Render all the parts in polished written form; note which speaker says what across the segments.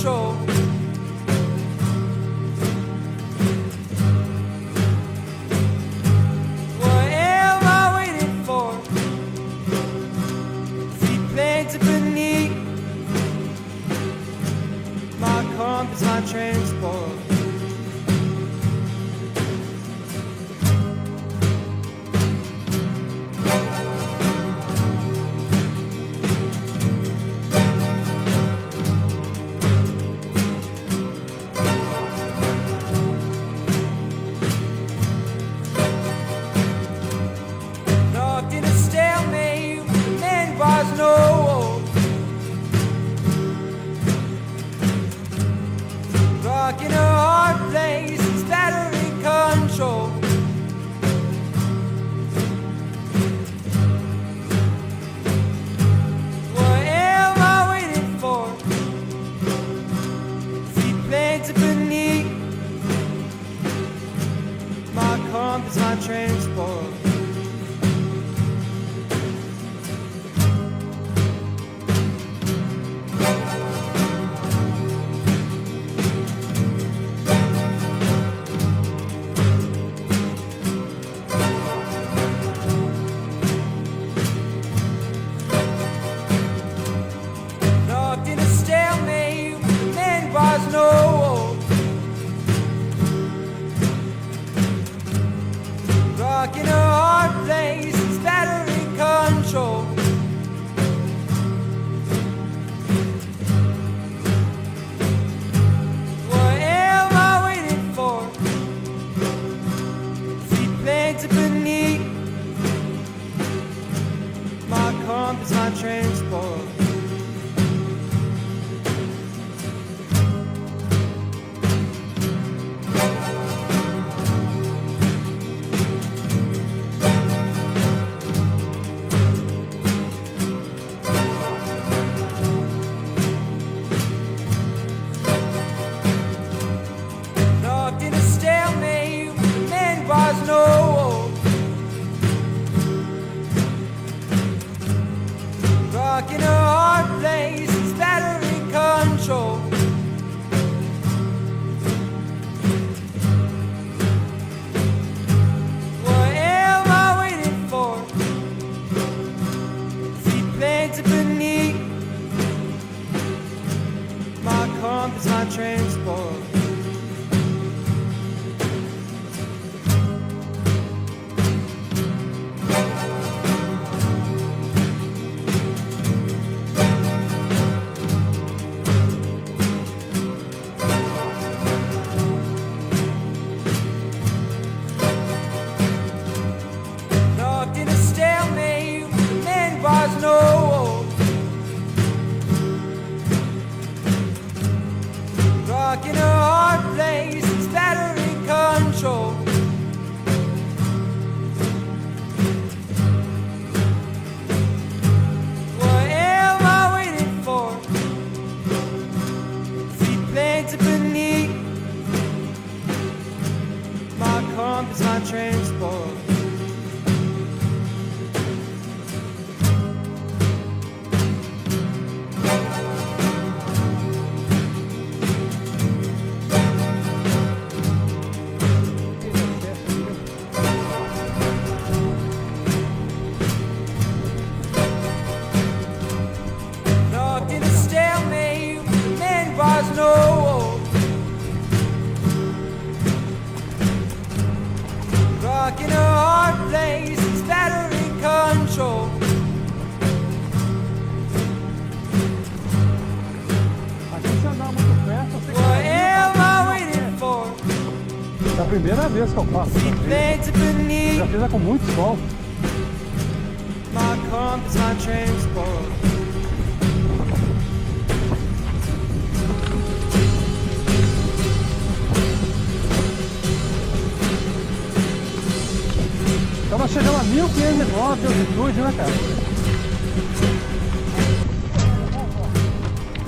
Speaker 1: control. What am I waiting for? Feet planted beneath my compass, my transport. In a hard place, it's battery control. What am I waiting for? Feet planted beneath my compass, my transport. In a hard place, it's battery control. What am I waiting for? Feet planted beneath my compass, my transport. In a hard place, it's battery control. What am I waiting for? Feet planted beneath my compass, my transport. In a hard place, it's battery control. What am I waiting for? Feet planted beneath my compass, my transport. In a hard place, it's battery control. What am I waiting for?
Speaker 2: É a primeira vez que eu faço. Já fiz com muito sol.
Speaker 1: My compass, my transport.
Speaker 2: Estamos chegando a 1.509 de altitude, né, cara?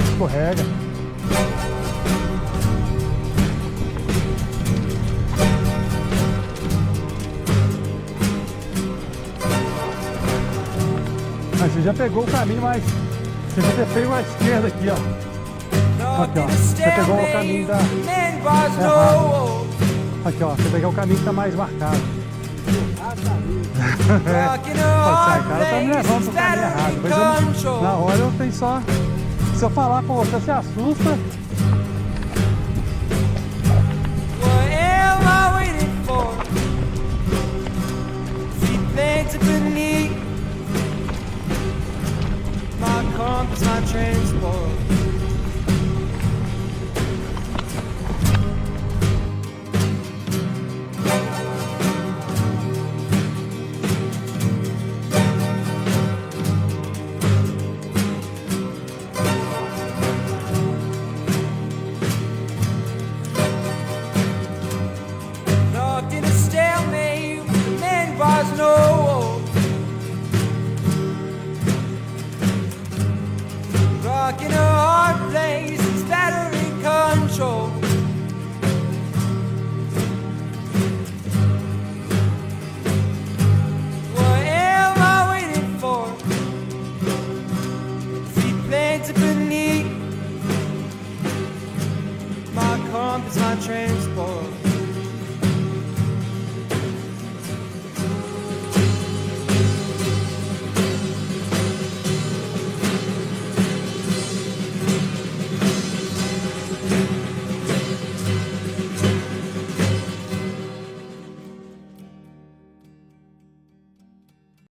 Speaker 2: Escorrega. Mas você já pegou o caminho mais... Você já fez à esquerda aqui, ó.
Speaker 1: Stuck in a
Speaker 2: Você pegou o caminho da...
Speaker 1: stalemate, man was
Speaker 2: Errado.
Speaker 1: no
Speaker 2: Aqui, ó. Você pegou o caminho que tá mais marcado.
Speaker 1: rock in a
Speaker 2: Sai,
Speaker 1: hard
Speaker 2: cara, tá me
Speaker 1: place,
Speaker 2: levando pro caminho errado.
Speaker 1: battery
Speaker 2: Depois na
Speaker 1: control.
Speaker 2: hora eu tenho só... Se eu falar com você, você assusta.
Speaker 1: What am I waiting for? Seatbelts beneath my compass, my transport. Locked in a stalemate, man was no rock in a hard place, it's battery control. What am I waiting for? Seatbelts beneath my compass, my transport.